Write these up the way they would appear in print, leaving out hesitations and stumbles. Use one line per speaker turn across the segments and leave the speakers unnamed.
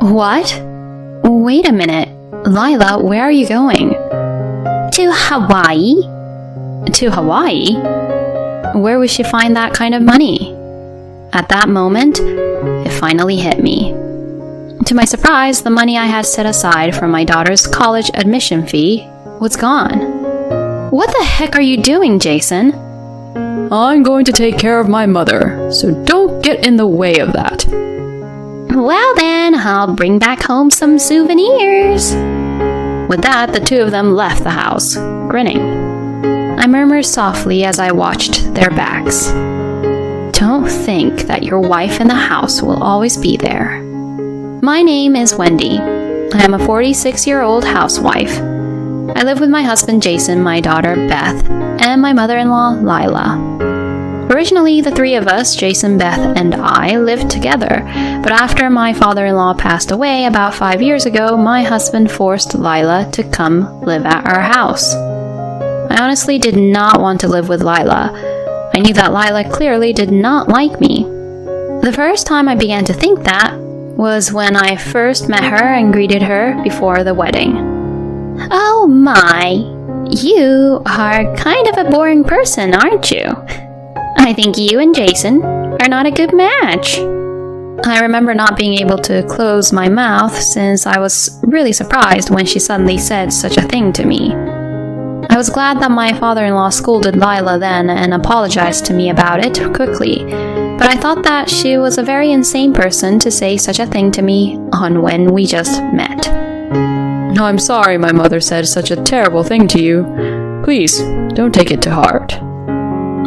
What? Wait a minute. Lila, where are you going?
To Hawaii.
To Hawaii? Where would she find that kind of money? At that moment, it finally hit me. To my surprise, the money I had set aside for my daughter's college admission fee was gone. What the heck are you doing, Jason?
I'm going to take care of my mother, so don't get in the way of that.
Well then, I'll bring back home some souvenirs.
With that, the two of them left the house, grinning. I murmured softly as I watched their backs. Don't think that your wife in the house will always be there. My name is Wendy. I am a 46-year-old housewife. I live with my husband Jason, my daughter Beth, and my mother-in-law Lila. Originally, the three of us, Jason, Beth, and I, lived together, but after my father-in-law passed away about 5 years ago, my husband forced Lila to come live at our house. I honestly did not want to live with Lila. I knew that Lila clearly did not like me. The first time I began to think that was when I first met her and greeted her before the wedding.
Oh my, you are kind of a boring person, aren't you? I think you and Jason are not a good match.
I remember not being able to close my mouth since I was really surprised when she suddenly said such a thing to me. I was glad that my father-in-law scolded Lila then and apologized to me about it quickly, but I thought that she was a very insane person to say such a thing to me on when we just met.
I'm sorry my mother said such a terrible thing to you. Please, don't take it to heart.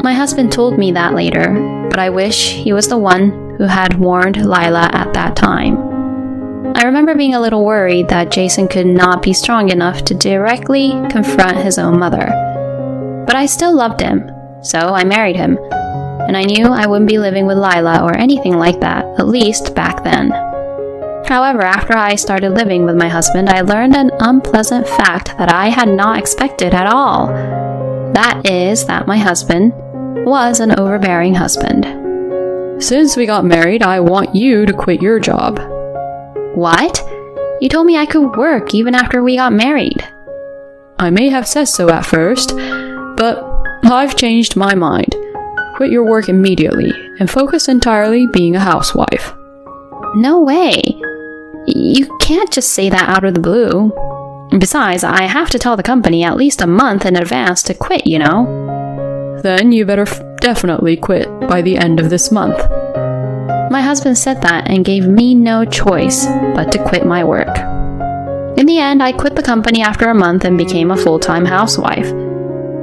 My husband told me that later, but I wish he was the one who had warned Lila at that time. I remember being a little worried that Jason could not be strong enough to directly confront his own mother. But I still loved him, so I married him, and I knew I wouldn't be living with Lila or anything like that, at least back then. However, after I started living with my husband, I learned an unpleasant fact that I had not expected at all. That is that my husband was an overbearing husband.
Since we got married, I want you to quit your job.
What? You told me I could work even after we got married.
I may have said so at first, but I've changed my mind. Quit your work immediately and focus entirely being a housewife.
No way. You can't just say that out of the blue. Besides, I have to tell the company at least a month in advance to quit, you know.
Then you better definitely quit by the end of this month.
My husband said that and gave me no choice but to quit my work. In the end, I quit the company after a month and became a full-time housewife.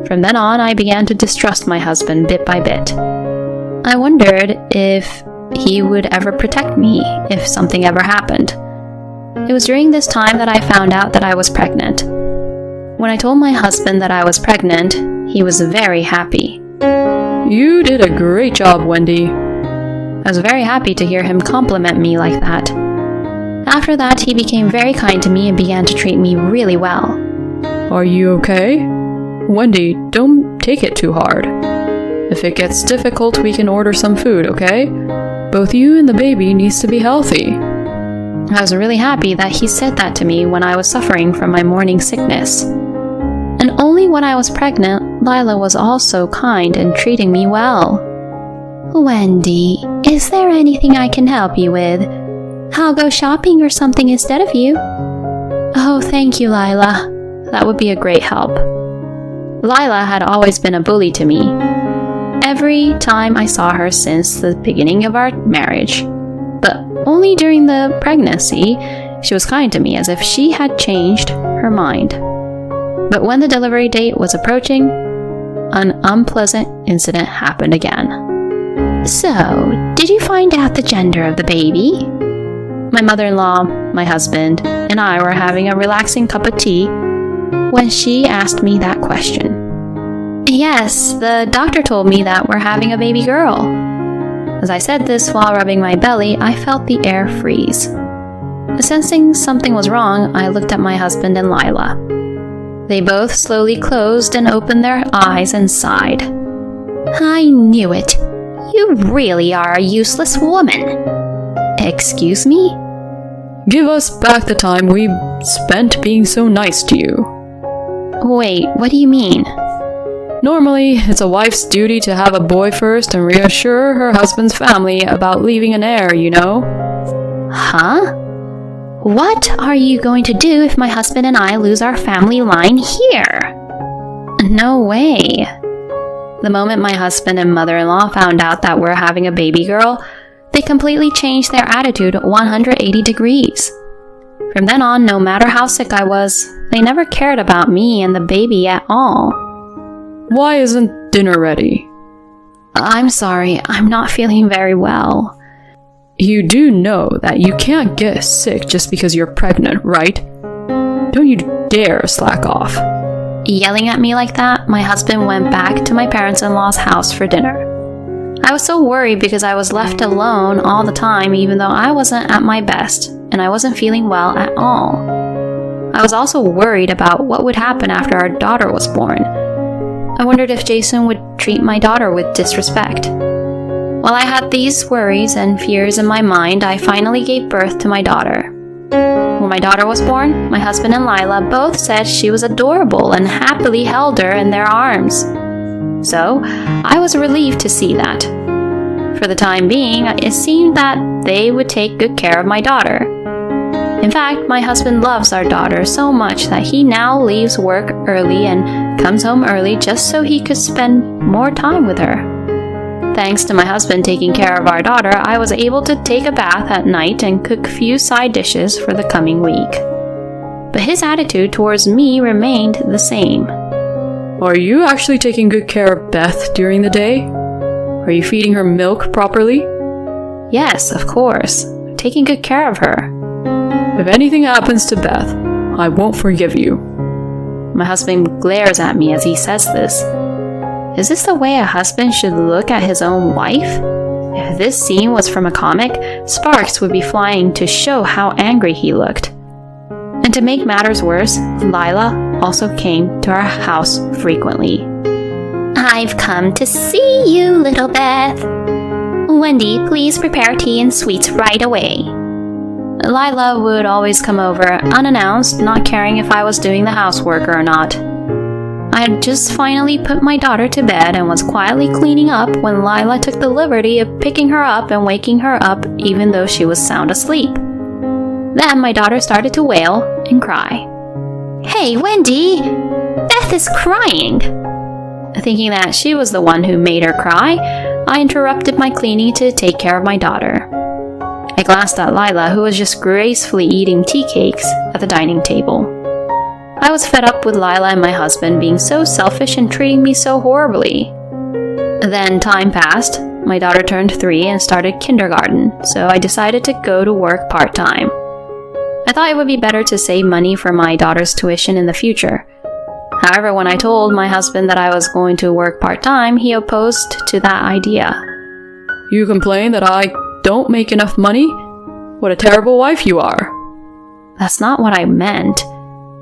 From then on, I began to distrust my husband bit by bit. I wondered if he would ever protect me if something ever happened. It was during this time that I found out that I was pregnant. When I told my husband that I was pregnant, he was very happy.
You did a great job, Wendy.
I was very happy to hear him compliment me like that. After that, he became very kind to me and began to treat me really well.
Are you okay? Wendy, don't take it too hard. If it gets difficult, we can order some food, okay? Both you and the baby needs to be healthy.
I was really happy that he said that to me when I was suffering from my morning sickness. And only when I was pregnant, Lila was also kind and treating me well.
Wendy, is there anything I can help you with? I'll go shopping or something instead of you.
Oh, thank you, Lila. That would be a great help. Lila had always been a bully to me. Every time I saw her since the beginning of our marriage. But only during the pregnancy, she was kind to me as if she had changed her mind. But when the delivery date was approaching, an unpleasant incident happened again.
So, did you find out the gender of the baby?
My mother-in-law, my husband, and I were having a relaxing cup of tea when she asked me that question. Yes, the doctor told me that we're having a baby girl. As I said this while rubbing my belly, I felt the air freeze. Sensing something was wrong, I looked at my husband and Lila. They both slowly closed and opened their eyes and sighed.
I knew it. You really are a useless woman.
Excuse me?
Give us back the time we spent being so nice to you.
Wait, what do you mean?
Normally, it's a wife's duty to have a boy first and reassure her husband's family about leaving an heir, you know?
Huh? What are you going to do if my husband and I lose our family line here? No way. The moment my husband and mother-in-law found out that we're having a baby girl, they completely changed their attitude 180 degrees. From then on, no matter how sick I was, they never cared about me and the baby at all.
Why isn't dinner ready?
I'm sorry, I'm not feeling very well.
You do know that you can't get sick just because you're pregnant, right? Don't you dare slack off.
Yelling at me like that, my husband went back to my parents-in-law's house for dinner. I was so worried because I was left alone all the time even though I wasn't at my best and I wasn't feeling well at all. I was also worried about what would happen after our daughter was born. I wondered if Jason would treat my daughter with disrespect. While I had these worries and fears in my mind, I finally gave birth to my daughter. When my daughter was born, my husband and Lila both said she was adorable and happily held her in their arms. So, I was relieved to see that. For the time being, it seemed that they would take good care of my daughter. In fact, my husband loves our daughter so much that he now leaves work early and comes home early just so he could spend more time with her. Thanks to my husband taking care of our daughter, I was able to take a bath at night and cook a few side dishes for the coming week. But his attitude towards me remained the same.
Are you actually taking good care of Beth during the day? Are you feeding her milk properly?
Yes, of course. Taking good care of her.
If anything happens to Beth, I won't forgive you.
My husband glares at me as he says this. Is this the way a husband should look at his own wife? If this scene was from a comic, sparks would be flying to show how angry he looked. And to make matters worse, Lila also came to our house frequently.
I've come to see you, little Beth. Wendy, please prepare tea and sweets right away.
Lila would always come over unannounced, not caring if I was doing the housework or not. I had just finally put my daughter to bed and was quietly cleaning up when Lila took the liberty of picking her up and waking her up even though she was sound asleep. Then my daughter started to wail and cry.
Hey, Wendy! Beth is crying!
Thinking that she was the one who made her cry, I interrupted my cleaning to take care of my daughter. I glanced at Lila, who was just gracefully eating tea cakes at the dining table. I was fed up with Lila and my husband being so selfish and treating me so horribly. Then time passed. My daughter turned 3 and started kindergarten, so I decided to go to work part-time. I thought it would be better to save money for my daughter's tuition in the future. However, when I told my husband that I was going to work part-time, he opposed to that idea.
You complain that I don't make enough money? What a terrible wife you are.
That's not what I meant.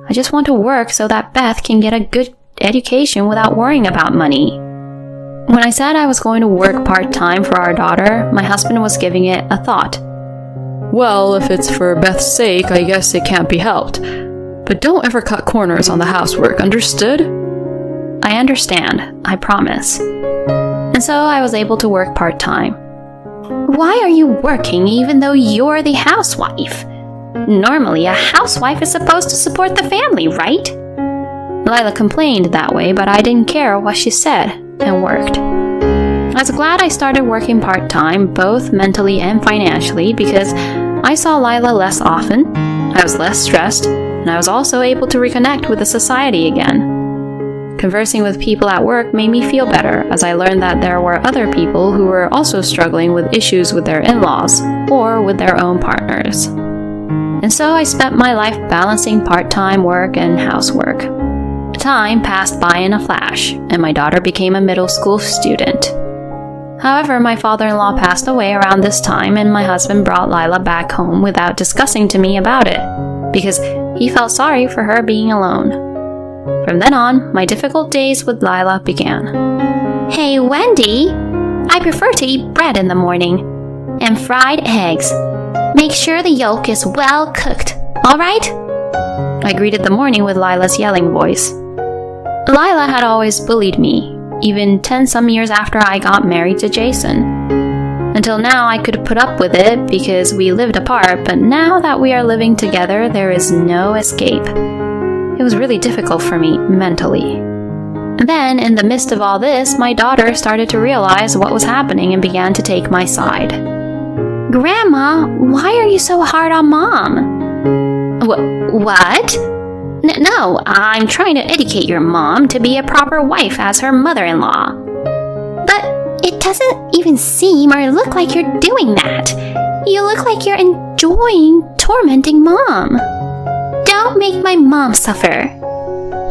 I just want to work so that Beth can get a good education without worrying about money. When I said I was going to work part-time for our daughter, my husband was giving it a thought.
Well, if it's for Beth's sake, I guess it can't be helped. But don't ever cut corners on the housework, understood?
I understand, I promise. And so I was able to work part-time.
Why are you working even though you're the housewife? Normally, a housewife is supposed to support the family, right?
Lila complained that way, but I didn't care what she said, and worked. I was glad I started working part-time, both mentally and financially, because I saw Lila less often, I was less stressed, and I was also able to reconnect with the society again. Conversing with people at work made me feel better, as I learned that there were other people who were also struggling with issues with their in-laws, or with their own partners. And so I spent my life balancing part-time work and housework. Time passed by in a flash, and my daughter became a middle school student. However, my father-in-law passed away around this time, and my husband brought Lila back home without discussing to me about it, because he felt sorry for her being alone. From then on, my difficult days with Lila began.
Hey, Wendy! I prefer to eat bread in the morning, and fried eggs. Make sure the yolk is well cooked, alright?
I greeted the morning with Lila's yelling voice. Lila had always bullied me, even 10-some years after I got married to Jason. Until now, I could put up with it because we lived apart, but now that we are living together, there is no escape. It was really difficult for me mentally. Then, in the midst of all this, my daughter started to realize what was happening and began to take my side.
Grandma, why are you so hard on Mom?
What?
No, I'm trying to educate your mom to be a proper wife as her mother-in-law. But it doesn't even seem or look like you're doing that. You look like you're enjoying tormenting Mom. Don't make my mom suffer.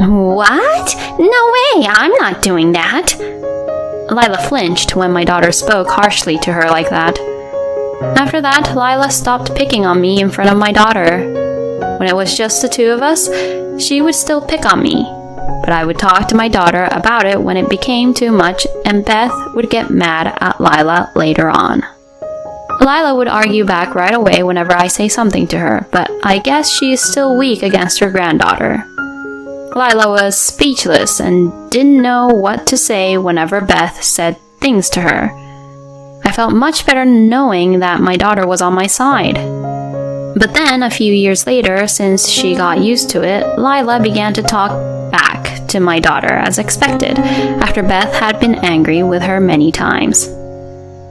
What?
No way, I'm not doing that.
Lila flinched when my daughter spoke harshly to her like that. After that, Lila stopped picking on me in front of my daughter. When it was just the two of us, she would still pick on me, but I would talk to my daughter about it when it became too much, and Beth would get mad at Lila later on. Lila would argue back right away whenever I say something to her, but I guess she is still weak against her granddaughter. Lila was speechless and didn't know what to say whenever Beth said things to her. I felt much better knowing that my daughter was on my side. But then, a few years later, since she got used to it, Lila began to talk back to my daughter as expected, after Beth had been angry with her many times.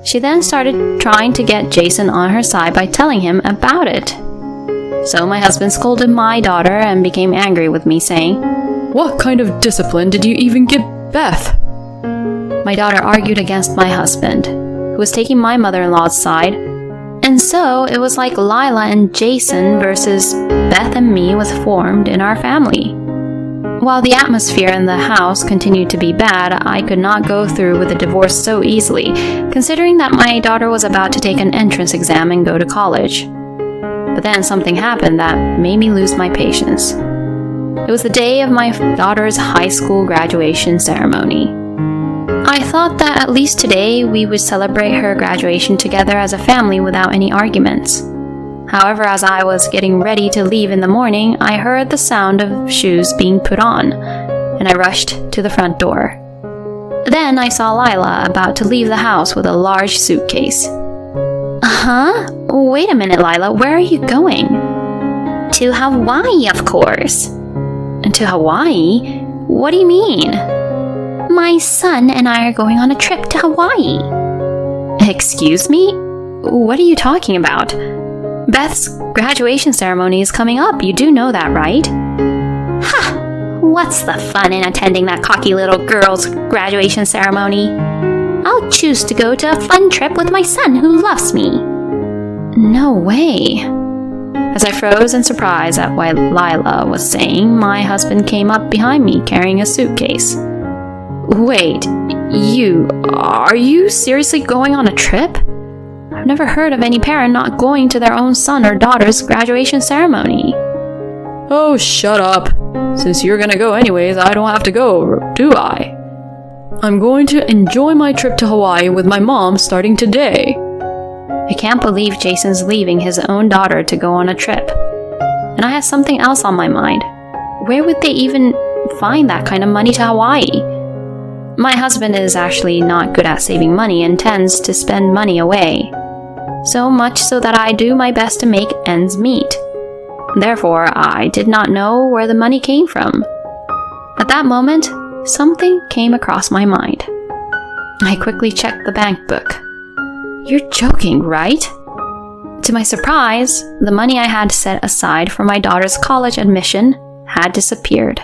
She then started trying to get Jason on her side by telling him about it. So my husband scolded my daughter and became angry with me, saying,
"What kind of discipline did you even give Beth?"
My daughter argued against my husband, who was taking my mother-in-law's side, and so it was like Lila and Jason versus Beth and me was formed in our family. While the atmosphere in the house continued to be bad, I could not go through with a divorce so easily, considering that my daughter was about to take an entrance exam and go to college. But then something happened that made me lose my patience. It was the day of my daughter's high school graduation ceremony. I thought that at least today we would celebrate her graduation together as a family without any arguments. However, as I was getting ready to leave in the morning, I heard the sound of shoes being put on, and I rushed to the front door. Then I saw Lila about to leave the house with a large suitcase.
Huh?
Wait a minute, Lila, where are you going?
To Hawaii, of course.
To Hawaii? What do you mean?
My son and I are going on a trip to Hawaii.
Excuse me? What are you talking about? Beth's graduation ceremony is coming up. You do know that, right?
Ha! What's the fun in attending that cocky little girl's graduation ceremony? I'll choose to go to a fun trip with my son who loves me.
No way. As I froze in surprise at what Lila was saying, my husband came up behind me carrying a suitcase. Wait, are you seriously going on a trip? I've never heard of any parent not going to their own son or daughter's graduation ceremony.
Oh, shut up. Since you're gonna go anyways, I don't have to go, do I? I'm going to enjoy my trip to Hawaii with my mom starting today.
I can't believe Jason's leaving his own daughter to go on a trip. And I have something else on my mind. Where would they even find that kind of money to Hawaii? My husband is actually not good at saving money and tends to spend money away. So much so that I do my best to make ends meet. Therefore, I did not know where the money came from. At that moment, something came across my mind. I quickly checked the bank book. You're joking, right? To my surprise, the money I had set aside for my daughter's college admission had disappeared.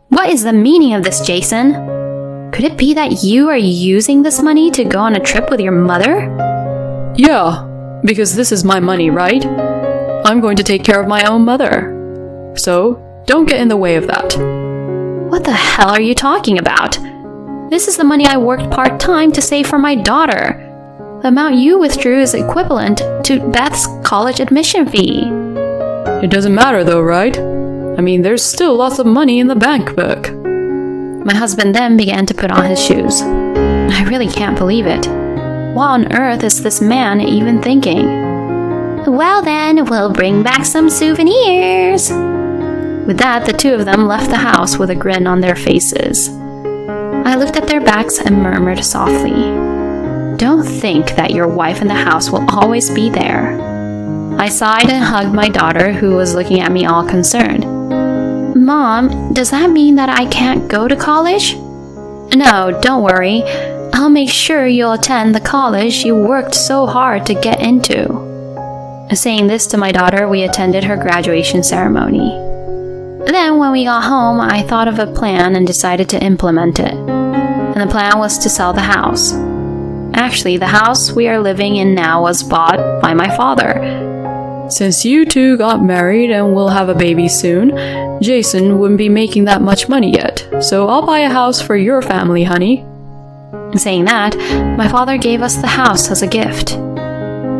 What is the meaning of this, Jason? Could it be that you are using this money to go on a trip with your mother?
Yeah, because this is my money, right? I'm going to take care of my own mother. So, don't get in the way of that.
What the hell are you talking about? This is the money I worked part-time to save for my daughter. The amount you withdrew is equivalent to Beth's college admission fee.
It doesn't matter though, right? I mean, there's still lots of money in the bank book.
My husband then began to put on his shoes. I really can't believe it. What on earth is this man even thinking?
Well then, we'll bring back some souvenirs.
With that, the two of them left the house with a grin on their faces. I looked at their backs and murmured softly, "Don't think that your wife in the house will always be there." I sighed and hugged my daughter, who was looking at me all concerned.
Mom, does that mean that I can't go to college?
No, don't worry. I'll make sure you'll attend the college you worked so hard to get into. Saying this to my daughter, we attended her graduation ceremony. Then when we got home, I thought of a plan and decided to implement it. And the plan was to sell the house. Actually, the house we are living in now was bought by my father.
Since you two got married and will have a baby soon, Jason wouldn't be making that much money yet, so I'll buy a house for your family, honey.
Saying that, my father gave us the house as a gift.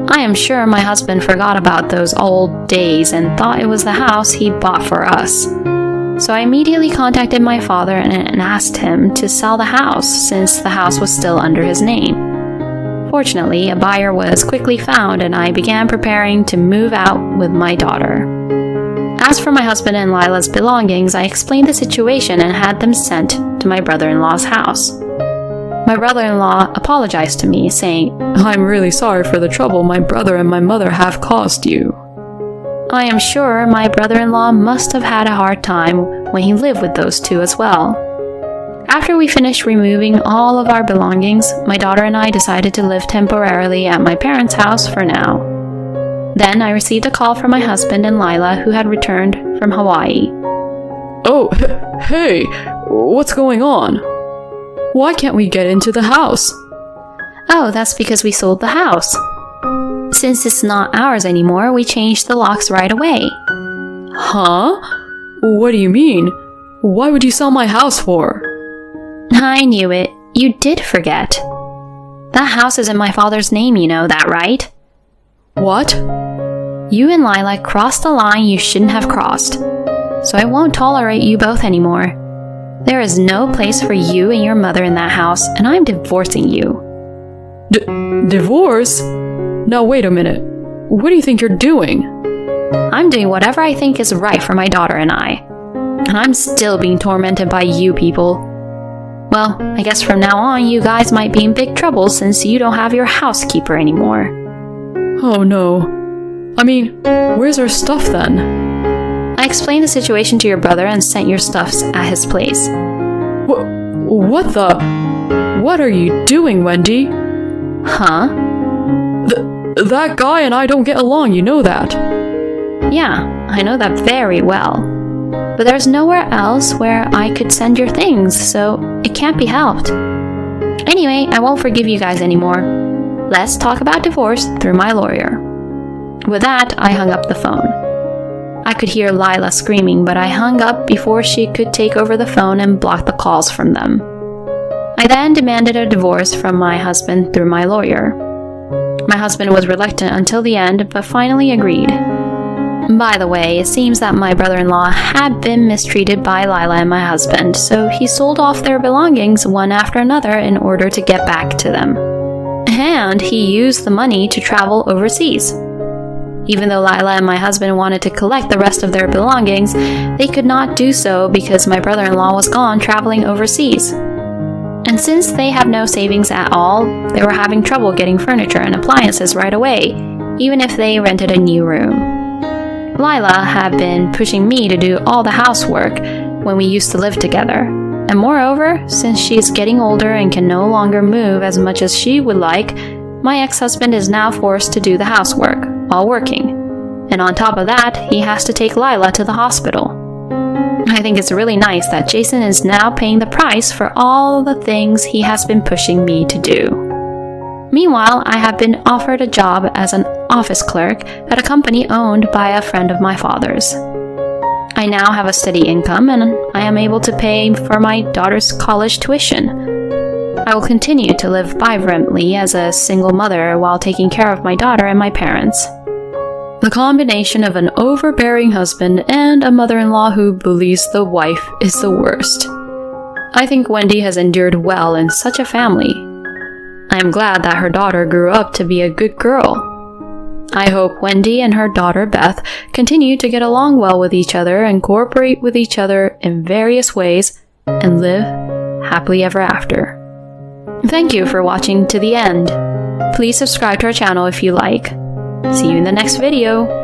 I am sure my husband forgot about those old days and thought it was the house he bought for us. So I immediately contacted my father and asked him to sell the house since the house was still under his name. Fortunately, a buyer was quickly found and I began preparing to move out with my daughter. As for my husband and Lila's belongings, I explained the situation and had them sent to my brother-in-law's house. My brother-in-law apologized to me, saying,
"I'm really sorry for the trouble my brother and my mother have caused you."
I am sure my brother-in-law must have had a hard time when he lived with those two as well. After we finished removing all of our belongings, my daughter and I decided to live temporarily at my parents' house for now. Then I received a call from my husband and Lila, who had returned from Hawaii.
"Oh, hey, what's going on? Why can't we get into the house?"
"Oh, that's because we sold the house. Since it's not ours anymore, we changed the locks right away."
"Huh? What do you mean? Why would you sell my house for?"
"I knew it. You did forget. That house is in my father's name, you know that, right?"
"What?"
"You and Lila crossed a line you shouldn't have crossed. So I won't tolerate you both anymore. There is no place for you and your mother in that house, and I'm divorcing you."
Divorce? Now wait a minute. What do you think you're doing?
"I'm doing whatever I think is right for my daughter and I. And I'm still being tormented by you people. Well, I guess from now on you guys might be in big trouble since you don't have your housekeeper anymore."
Oh no. I mean, where's our stuff then?
"I explained the situation to your brother and sent your stuffs at his place."
What the? What are you doing, Wendy?
"Huh?"
That guy and I don't get along, you know that.
"Yeah, I know that very well. But there's nowhere else where I could send your things, so it can't be helped. Anyway, I won't forgive you guys anymore. Let's talk about divorce through my lawyer." With that, I hung up the phone. I could hear Lila screaming, but I hung up before she could take over the phone and block the calls from them. I then demanded a divorce from my husband through my lawyer. My husband was reluctant until the end, but finally agreed. By the way, it seems that my brother-in-law had been mistreated by Lila and my husband, so he sold off their belongings one after another in order to get back to them. And he used the money to travel overseas. Even though Lila and my husband wanted to collect the rest of their belongings, they could not do so because my brother-in-law was gone traveling overseas. And since they have no savings at all, they were having trouble getting furniture and appliances right away, even if they rented a new room. Lila had been pushing me to do all the housework when we used to live together. And moreover, since she is getting older and can no longer move as much as she would like, my ex-husband is now forced to do the housework while working. And on top of that, he has to take Lila to the hospital. I think it's really nice that Jason is now paying the price for all the things he has been pushing me to do. Meanwhile, I have been offered a job as an office clerk at a company owned by a friend of my father's. I now have a steady income and I am able to pay for my daughter's college tuition. I will continue to live vibrantly as a single mother while taking care of my daughter and my parents. The combination of an overbearing husband and a mother-in-law who believes the wife is the worst. I think Wendy has endured well in such a family. I am glad that her daughter grew up to be a good girl. I hope Wendy and her daughter Beth continue to get along well with each other and cooperate with each other in various ways and live happily ever after. Thank you for watching to the end. Please subscribe to our channel if you like. See you in the next video.